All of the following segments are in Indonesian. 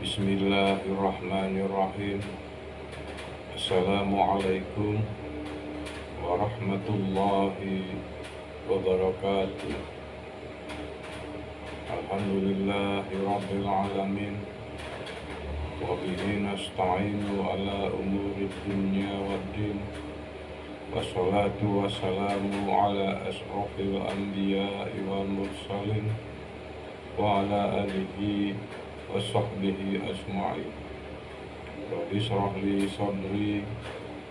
Bismillahirrahmanirrahim. Assalamualaikum warahmatullahi wabarakatuh. Alhamdulillahi rabbil alamin. Wa bihi nasta'inu ala umuri dunya waddin. Wassalatu wassalamu ala asrafil anbiya'i wal mursalin wa ala alihi wa sahbihi ajma'in. Rabbi shrah li sadri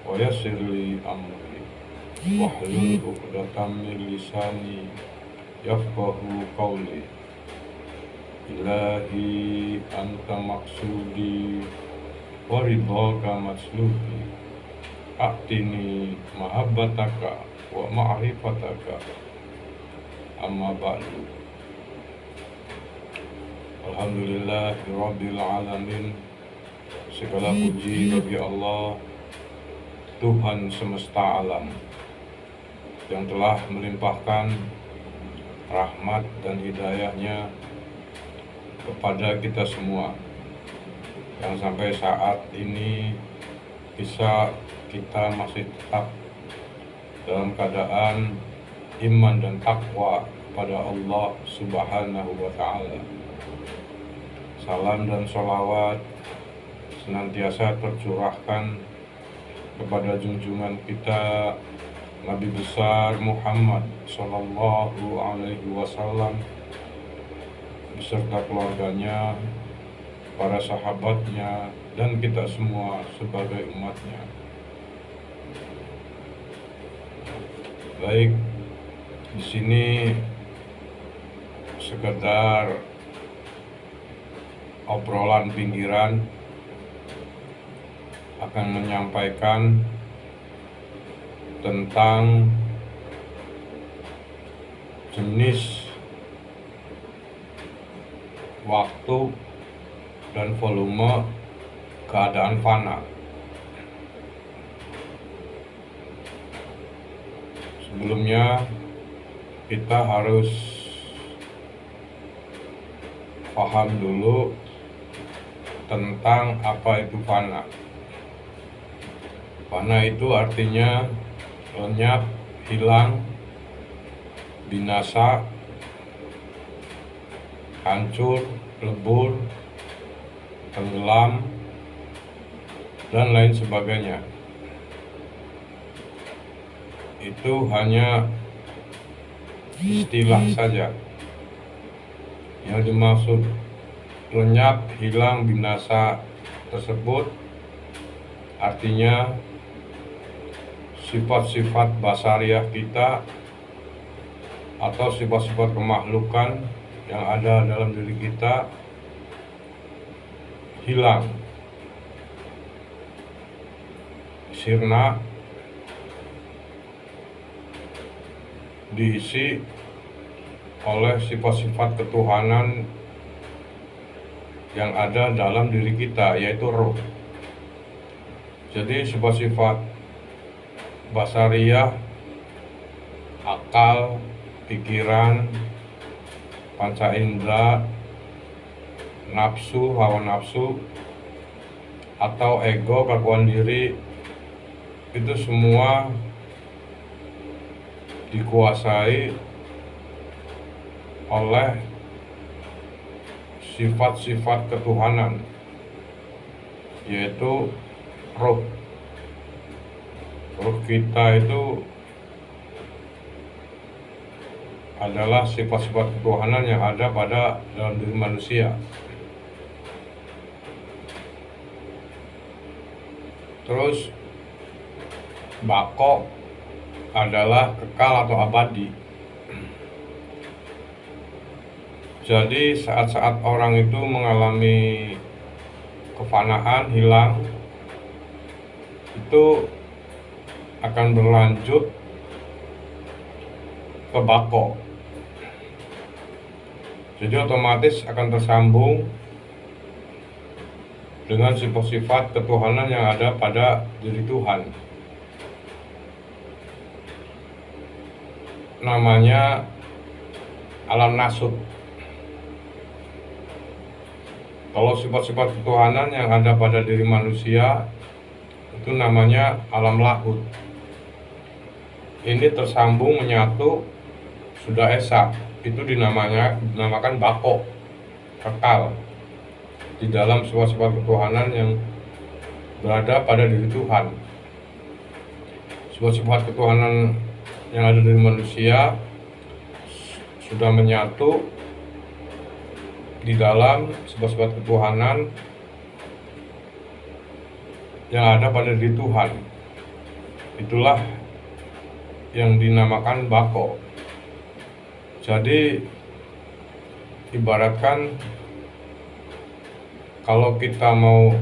wa yassir li amri wahlul 'uqdatam min lisani yafqahu qawli. Ilahi anta maksudi wa ridhaka matslubi. A'tini mahabbataka wa ma'rifataka. Amma ba'du. Alhamdulillahirabbil alamin. Segala puji bagi Allah, Tuhan semesta alam, yang telah melimpahkan rahmat dan hidayahnya kepada kita semua, yang sampai saat ini bisa kita masih tetap dalam keadaan iman dan takwa kepada Allah Subhanahu wa ta'ala. Salam dan sholawat senantiasa tercurahkan kepada junjungan kita Nabi besar Muhammad Sallallahu Alaihi Wasallam beserta keluarganya, para sahabatnya, dan kita semua sebagai umatnya. Baik, di sini sekedar obrolan pinggiran akan menyampaikan tentang jenis, waktu, dan volume keadaan fana. Sebelumnya kita harus paham dulu tentang apa itu fana. Fana itu artinya lenyap, hilang, binasa, hancur, lebur, tenggelam, dan lain sebagainya. Itu hanya istilah saja. Yang dimaksud lenyap, hilang, binasa tersebut artinya sifat-sifat basariah kita atau sifat-sifat kemakhlukan yang ada dalam diri kita hilang, sirna, diisi oleh sifat-sifat ketuhanan yang ada dalam diri kita, yaitu roh. Jadi sifat-sifat basariah, akal, pikiran, panca indera, nafsu, hawa nafsu, atau ego, kekuatan diri, itu semua dikuasai oleh sifat-sifat ketuhanan, yaitu roh. Roh kita itu adalah sifat-sifat ketuhanan yang ada pada dalam diri manusia. Terus bako adalah kekal atau abadi. Jadi saat-saat orang itu mengalami kefanaan, hilang, itu akan berlanjut ke bako. Jadi otomatis akan tersambung dengan sifat-sifat ketuhanan yang ada pada diri Tuhan. Namanya alam nasut. Kalau sifat-sifat ketuhanan yang ada pada diri manusia itu namanya alam lahud. Ini tersambung menyatu sudah esa, itu dinamakan bako, kekal di dalam sifat-sifat ketuhanan yang berada pada diri Tuhan. Sifat-sifat ketuhanan yang ada dari manusia sudah menyatu di dalam sifat-sifat ketuhanan yang ada pada diri Tuhan. Itulah yang dinamakan bako. Jadi ibaratkan kalau kita mau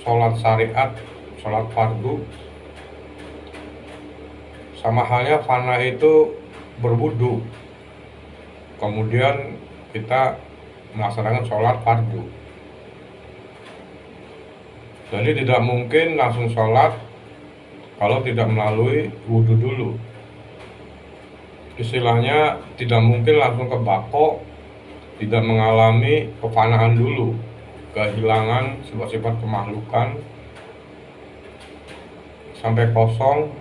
sholat syariat, sholat fardu, sama halnya fana itu berwudu, kemudian kita melaksanakan sholat fardu. Jadi tidak mungkin langsung sholat kalau tidak melalui wudu dulu. Istilahnya tidak mungkin langsung ke bako, tidak mengalami kefanaan dulu, kehilangan sifat-sifat kemakhlukan sampai kosong,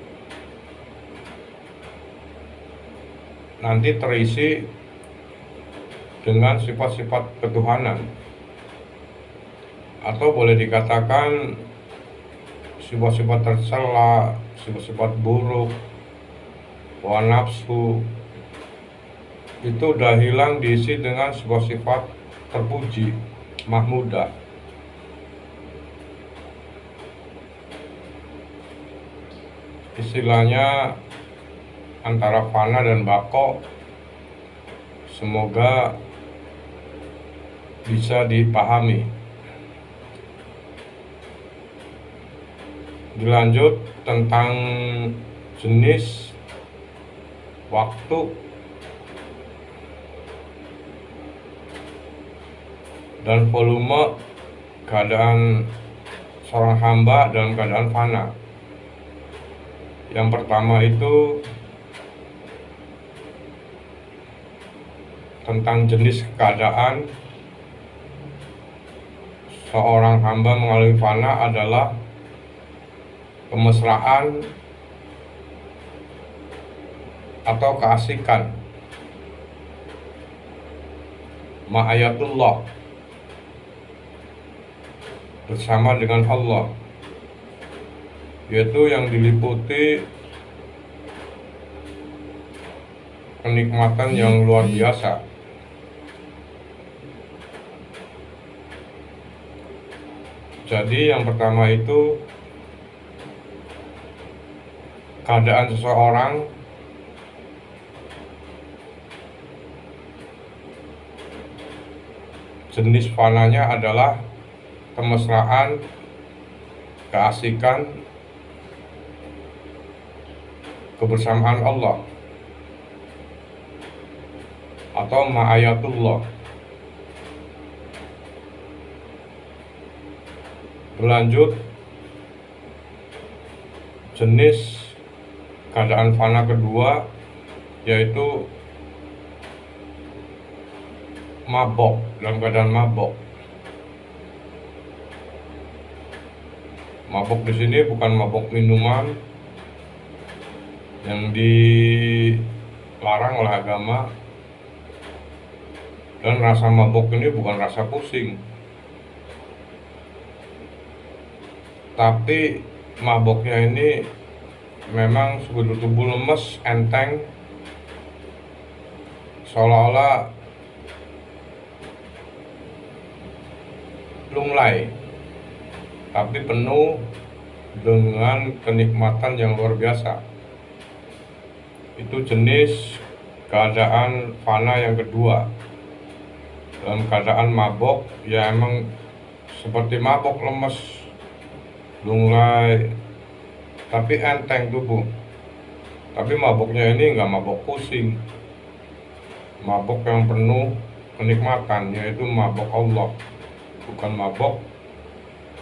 nanti terisi dengan sifat-sifat ketuhanan, atau boleh dikatakan sifat-sifat tercela, sifat-sifat buruk, hawa nafsu itu udah hilang, diisi dengan sifat-sifat terpuji, mahmudah. Istilahnya antara fana dan bako, semoga bisa dipahami. Dilanjut tentang jenis, waktu, dan volume keadaan seorang hamba dalam keadaan fana. Yang pertama itu tentang jenis keadaan seorang hamba mengalami fana adalah kemesraan atau keasikan ma'ayatullah bersama dengan Allah, yaitu yang diliputi kenikmatan yang luar biasa. Jadi yang pertama itu keadaan seseorang jenis fananya adalah kemesraan, keasikan, kebersamaan Allah atau ma'ayatullah. Berlanjut, jenis keadaan fana kedua yaitu mabok, dalam keadaan mabok. Mabok di sini bukan mabok minuman yang dilarang oleh agama, dan rasa mabok ini bukan rasa pusing, tapi maboknya ini memang seluruh tubuh lemes, enteng, seolah-olah lunglai, tapi penuh dengan kenikmatan yang luar biasa. Itu jenis keadaan fana yang kedua. Dalam keadaan mabok, ya emang seperti mabok, lemes, lunglai, tapi enteng tubuh. Tapi maboknya ini nggak mabok pusing, mabok yang penuh kenikmatan, yaitu mabok Allah, bukan mabok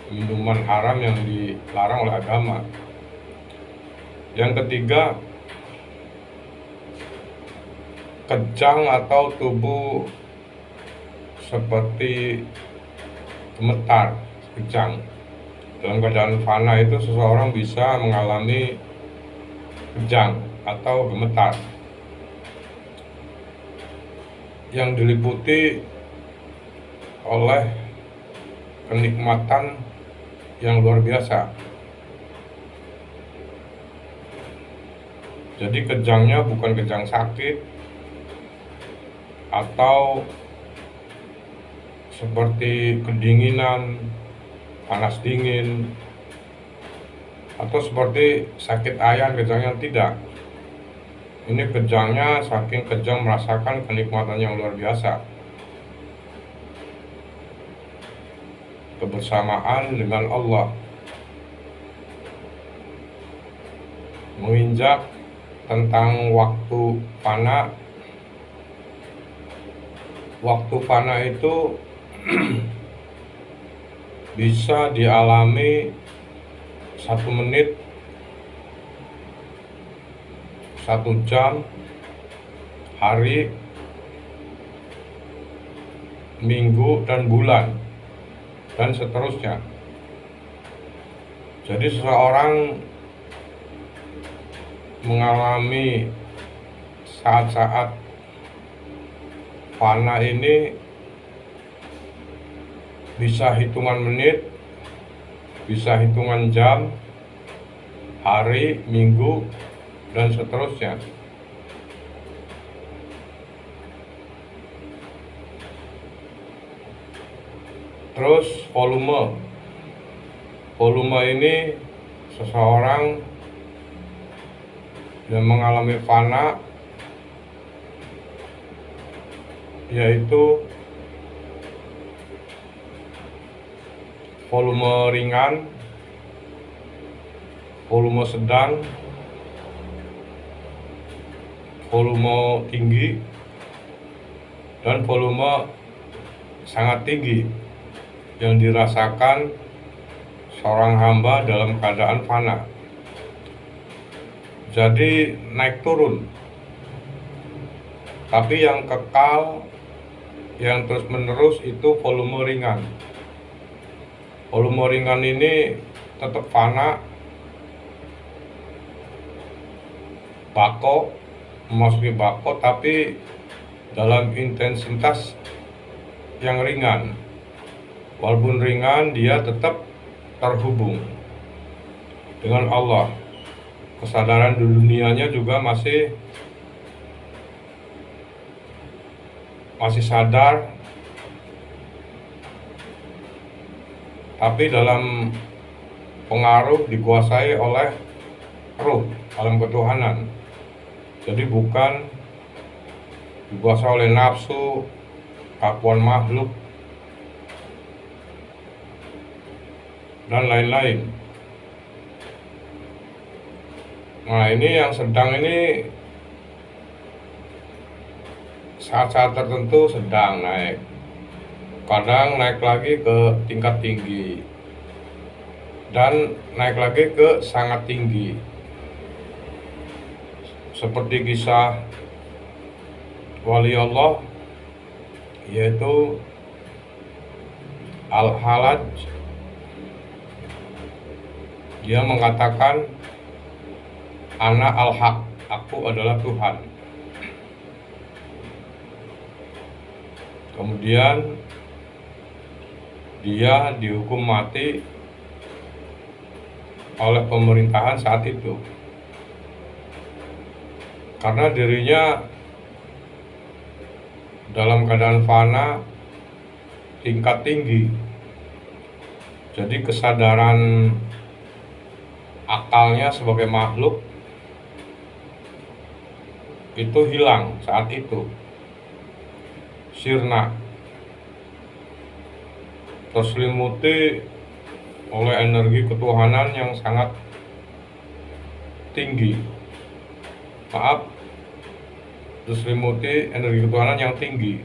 minuman haram yang dilarang oleh agama. Yang ketiga, kejang atau tubuh seperti gemetar, kejang. Dalam keadaan fana itu seseorang bisa mengalami kejang atau gemetar yang diliputi oleh kenikmatan yang luar biasa. Jadi kejangnya bukan kejang sakit atau seperti kedinginan, panas dingin, atau seperti sakit ayan kejangnya, tidak. Ini kejangnya saking kejang merasakan kenikmatan yang luar biasa, kebersamaan dengan Allah, menginjak tentang waktu fana. Waktu fana itu bisa dialami 1 menit, 1 jam, hari, minggu, dan bulan, dan seterusnya. Jadi seseorang mengalami saat-saat fana ini bisa hitungan menit, bisa hitungan jam, hari, minggu, dan seterusnya. Terus volume ini seseorang yang mengalami fana, yaitu volume ringan, volume sedang, volume tinggi, dan volume sangat tinggi yang dirasakan seorang hamba dalam keadaan fana. Jadi naik turun, tapi yang kekal, yang terus menerus itu volume ringan. Volume ringan ini tetap fana, bako, memasuki bako, tapi dalam intensitas yang ringan. Walaupun ringan, dia tetap terhubung dengan Allah. Kesadaran di dunianya juga masih sadar, tapi dalam pengaruh dikuasai oleh ruh, alam ketuhanan. Jadi bukan dikuasai oleh nafsu, kakuan makhluk, dan lain-lain. Nah, ini yang sedang ini saat-saat tertentu sedang naik, kadang naik lagi ke tingkat tinggi, dan naik lagi ke sangat tinggi. Seperti kisah wali Allah, yaitu Al-Halaj. Dia mengatakan, Ana al-haq, aku adalah Tuhan. Kemudian dia dihukum mati oleh pemerintahan saat itu, karena dirinya dalam keadaan fana tingkat tinggi. Jadi kesadaran akalnya sebagai makhluk itu hilang saat itu. Sirna, terselimuti oleh energi ketuhanan yang sangat tinggi. Terselimuti energi ketuhanan yang tinggi.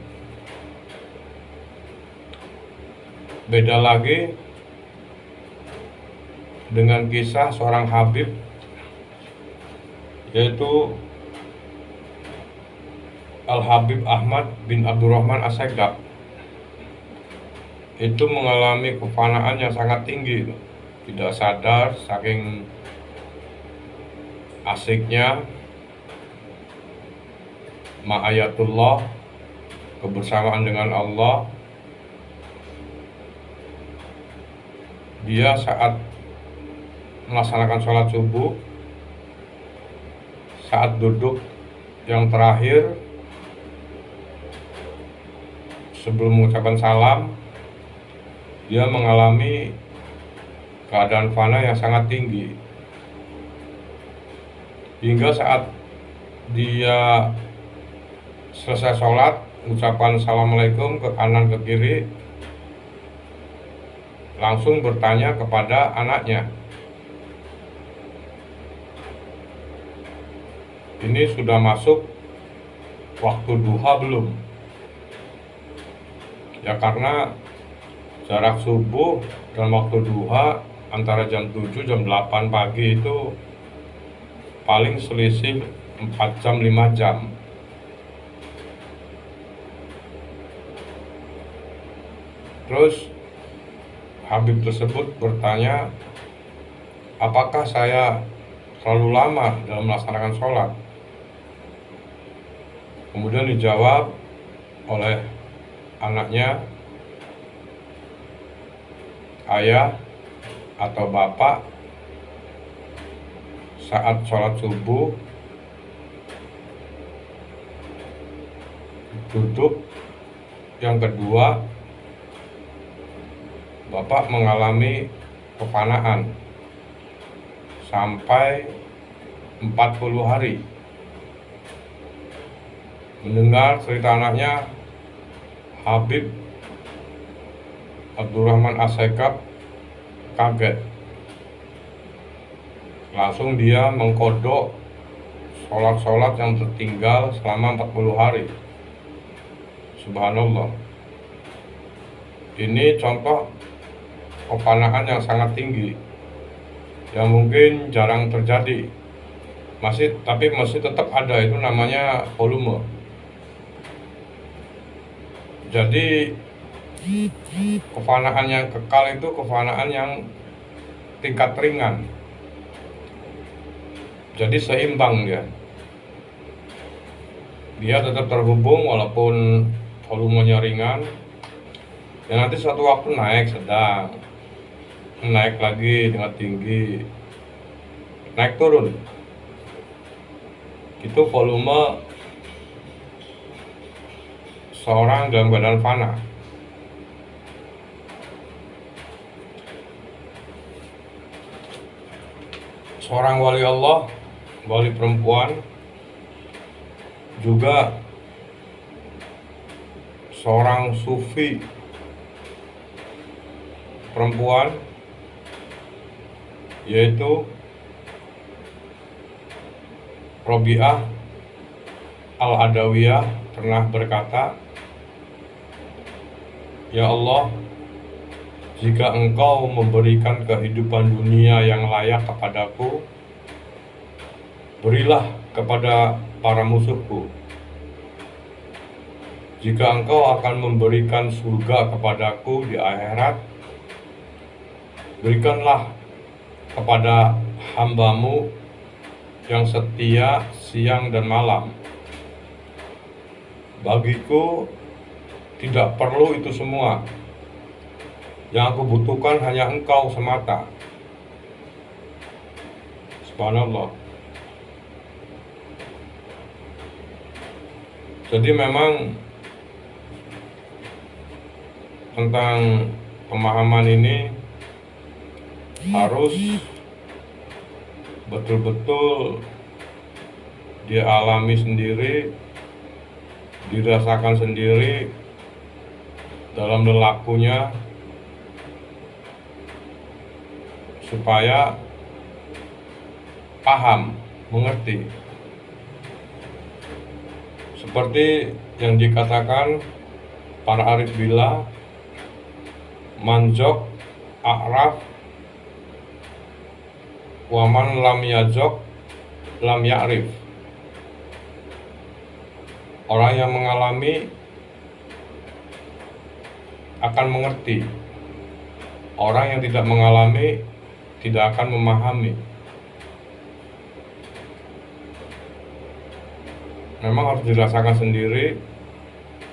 Beda lagi dengan kisah seorang Habib, yaitu Al-Habib Ahmad bin Abdurrahman As-Segaf. itu mengalami kefanaan yang sangat tinggi, tidak sadar saking asiknya ma'ayatullah, kebersamaan dengan Allah. Dia saat melaksanakan sholat subuh, saat duduk yang terakhir sebelum mengucapkan salam, dia mengalami keadaan fana yang sangat tinggi. Hingga saat dia selesai sholat, mengucapkan assalamualaikum ke kanan ke kiri, langsung bertanya kepada anaknya, ini sudah masuk waktu duha belum? Ya karena jarak subuh dan waktu duha antara jam 7 jam 8 pagi itu paling selisih 4 jam 5 jam. Terus Habib tersebut bertanya, apakah saya terlalu lama dalam melaksanakan sholat? Kemudian dijawab oleh anaknya, ayah atau bapak saat sholat subuh duduk yang kedua, bapak mengalami kefanaan sampai 40 hari. Mendengar cerita anaknya, Habib Abdurrahman As-Sekab kaget. Langsung dia mengkodok sholat-sholat yang tertinggal selama 40 hari. Subhanallah. Ini contoh kefanaan yang sangat tinggi, yang mungkin jarang terjadi. Tapi masih tetap ada, itu namanya volume. Jadi kefanaan yang kekal itu kefanaan yang tingkat ringan. Jadi seimbang dia tetap terhubung walaupun volumenya ringan. Dan nanti suatu waktu naik sedang, naik lagi dengan tinggi, naik turun. Itu volume seorang dalam keadaan fana. Seorang wali Allah, wali perempuan, juga seorang sufi perempuan, yaitu Robiah Al-Adawiyah, pernah berkata, ya Allah, jika Engkau memberikan kehidupan dunia yang layak kepadaku, berilah kepada para musuhku. Jika Engkau akan memberikan surga kepadaku di akhirat, berikanlah kepada hamba-Mu yang setia siang dan malam. Bagiku tidak perlu itu semua. Yang aku butuhkan hanya Engkau semata. Subhanallah. Jadi memang tentang pemahaman ini harus betul-betul dia alami sendiri, dirasakan sendiri dalam lelakunya, supaya paham, mengerti. Seperti yang dikatakan para arif billah, manjok a'raf waman lam yajok lam ya'rif. Orang yang mengalami akan mengerti. Orang yang tidak mengalami tidak akan memahami. Memang harus dirasakan sendiri.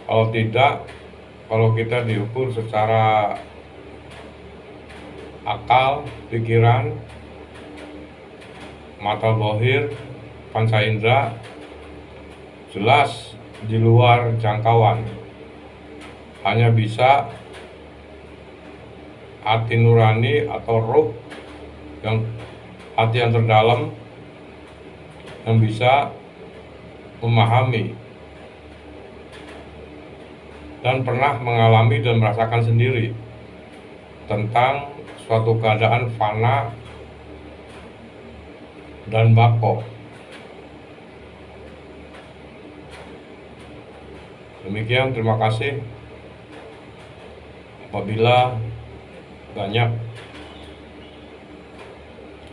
Kalau tidak, kalau kita diukur secara akal, pikiran, mata zahir, panca indera, jelas di luar jangkauan. Hanya bisa hati nurani atau ruh, hati yang terdalam yang bisa memahami dan pernah mengalami dan merasakan sendiri tentang suatu keadaan fana dan bako. Demikian, terima kasih. Apabila banyak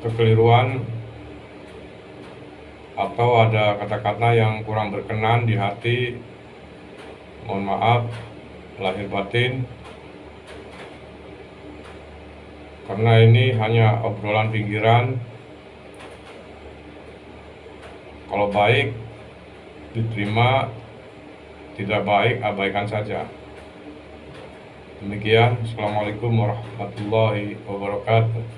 kekeliruan atau ada kata-kata yang kurang berkenan di hati, mohon maaf lahir batin, karena ini hanya obrolan pinggiran. Kalau baik diterima, tidak baik abaikan saja. Demikian, Assalamualaikum warahmatullahi wabarakatuh.